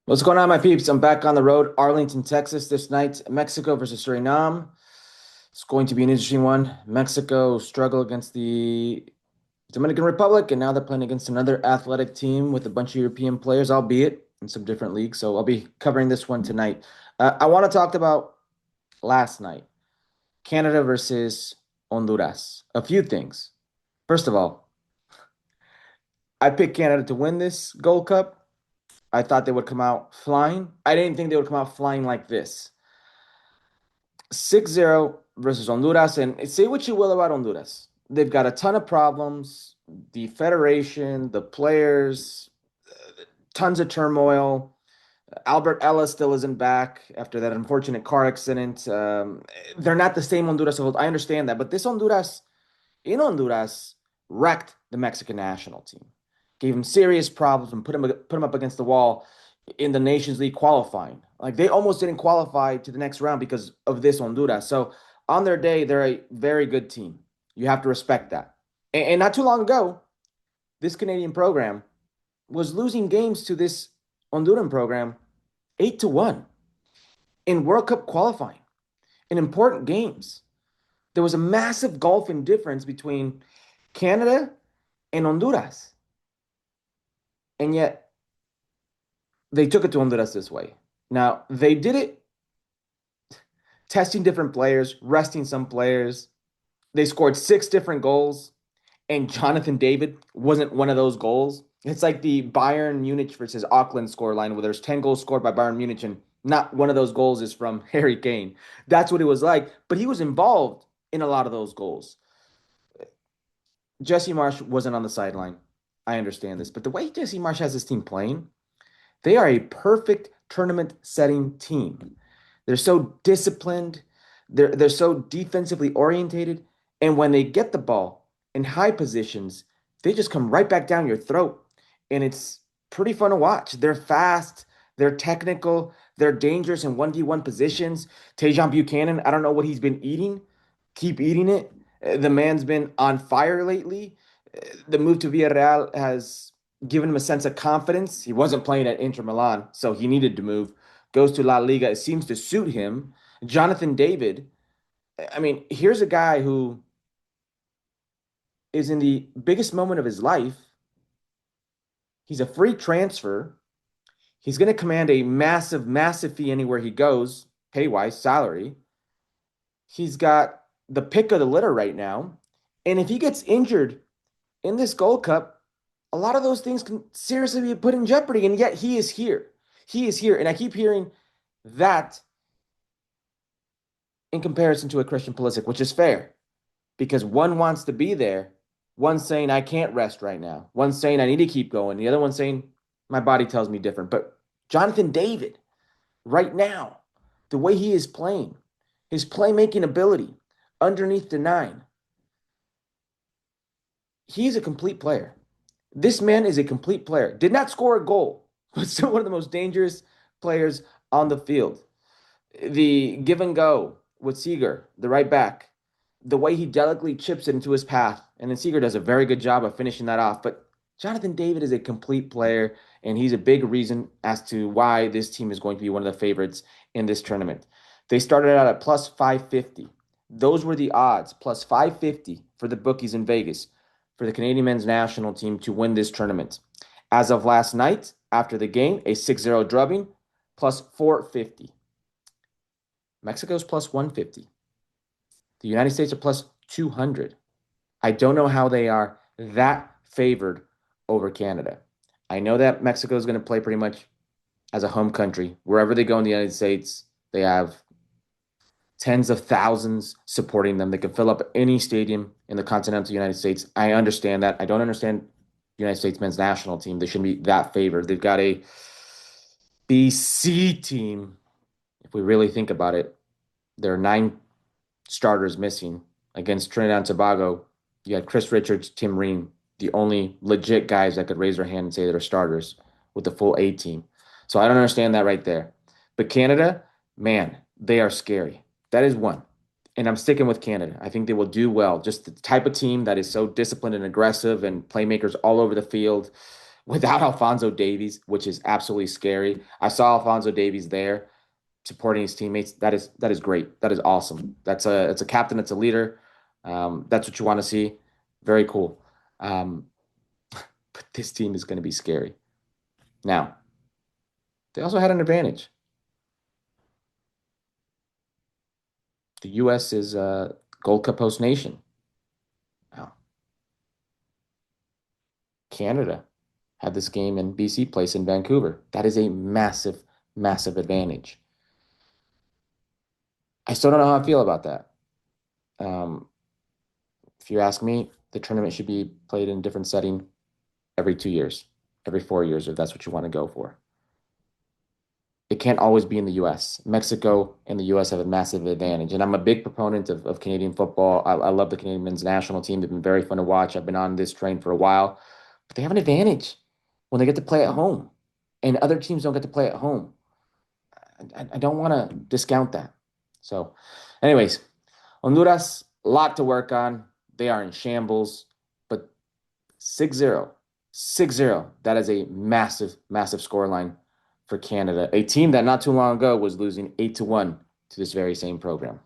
What's going on, my peeps? I'm back on the road, Arlington, Texas this night. Mexico versus Suriname. It's going to be an interesting one. Mexico struggle against the Dominican Republic, and now they're playing against another athletic team with a bunch of European players, albeit in some different leagues. So I'll be covering this one tonight. I want to talk about last night, Canada versus Honduras. A few things. First of all, I picked Canada to win this Gold Cup. I thought they would come out flying. I didn't think they would come out flying like this. 6-0 versus Honduras. And say what you will about Honduras. They've got a ton of problems. The federation, the players, tons of turmoil. Albert Ellis still isn't back after that unfortunate car accident. They're not the same Honduras of old. I understand that. But this Honduras, in Honduras, wrecked the Mexican national team. Gave them serious problems and put them up against the wall in the Nations League qualifying. Like they almost didn't qualify to the next round because of this Honduras. So on their day, they're a very good team. You have to respect that. And not too long ago, this Canadian program was losing games to this Honduran program 8-1 in World Cup qualifying in important games. There was a massive gulf in difference between Canada and Honduras. And yet they took it to Honduras this way. Now, they did it testing different players, resting some players. They scored six different goals, and Jonathan David wasn't one of those goals. It's like the Bayern Munich versus Auckland scoreline where there's 10 goals scored by Bayern Munich, and not one of those goals is from Harry Kane. That's what it was like. But he was involved in a lot of those goals. Jesse Marsh wasn't on the sideline. I understand this. But the way Jesse Marsh has his team playing, they are a perfect tournament setting team. They're so disciplined, they're so defensively orientated, and when they get the ball in high positions, they just come right back down your throat. And it's pretty fun to watch. They're fast, they're technical, they're dangerous in 1v1 positions. Tejan Buchanan, I don't know what he's been eating. Keep eating it. The man's been on fire lately. The move to Villarreal has given him a sense of confidence. He wasn't playing at Inter Milan, so he needed to move. Goes to La Liga. It seems to suit him. Jonathan David, I mean, here's a guy who is in the biggest moment of his life. He's a free transfer. He's going to command a massive, massive fee anywhere he goes, pay wise, salary. He's got the pick of the litter right now. And if he gets injured in this Gold Cup, a lot of those things can seriously be put in jeopardy. And yet he is here. He is here. And I keep hearing that in comparison to a Christian Pulisic, which is fair because one wants to be there. One's saying, I can't rest right now. One's saying, I need to keep going. The other one's saying, my body tells me different. But Jonathan David, right now, the way he is playing, his playmaking ability underneath the nine, he's a complete player. This man is a complete player. Did not score a goal, but still one of the most dangerous players on the field. The give and go with Seager, the right back, the way he delicately chips it into his path. And then Seager does a very good job of finishing that off. But Jonathan David is a complete player, and he's a big reason as to why this team is going to be one of the favorites in this tournament. They started out at plus 550. Those were the odds, plus 550 for the bookies in Vegas for the Canadian men's national team to win this tournament. As of last night, after the game, a 6-0 drubbing, plus 450. Mexico's plus 150. The United States are plus 200. I don't know how they are that favored over Canada. I know that Mexico is going to play pretty much as a home country. Wherever they go in the United States, they have tens of thousands supporting them. They can fill up any stadium in the continental United States. I understand that. I don't understand the United States men's national team. They shouldn't be that favored. They've got a BC team. If we really think about it, there are 9 starters missing against Trinidad and Tobago. You had Chris Richards, Tim Ream, the only legit guys that could raise their hand and say they're starters with the full A team. So I don't understand that right there. But Canada, man, they are scary. That is one. And I'm sticking with Canada. I think they will do well. Just the type of team that is so disciplined and aggressive and playmakers all over the field. without Alfonso Davies, which is absolutely scary. I saw Alfonso Davies there supporting his teammates. That is great. That is awesome. It's a captain. It's a leader. That's what you want to see. Very cool. Um, but this team is going to be scary. Now, they also had an advantage. The U.S. is a Gold Cup host nation. Now, Canada had this game in BC place in Vancouver. That is a massive, massive advantage. I still don't know how I feel about that. Um, if you ask me, the tournament should be played in a different setting every 2 years, every 4 years, if that's what you want to go for. It can't always be in the US. Mexico and the US have a massive advantage. And I'm a big proponent of Canadian football. I love the Canadian men's national team. They've been very fun to watch. I've been on this train for a while, but they have an advantage when they get to play at home, and other teams don't get to play at home. I don't want to discount that. So, anyways, Honduras, a lot to work on. They are in shambles, but 6-0, 6-0. That is a massive, massive scoreline for Canada, a team that not too long ago was losing 8-1 to this very same program.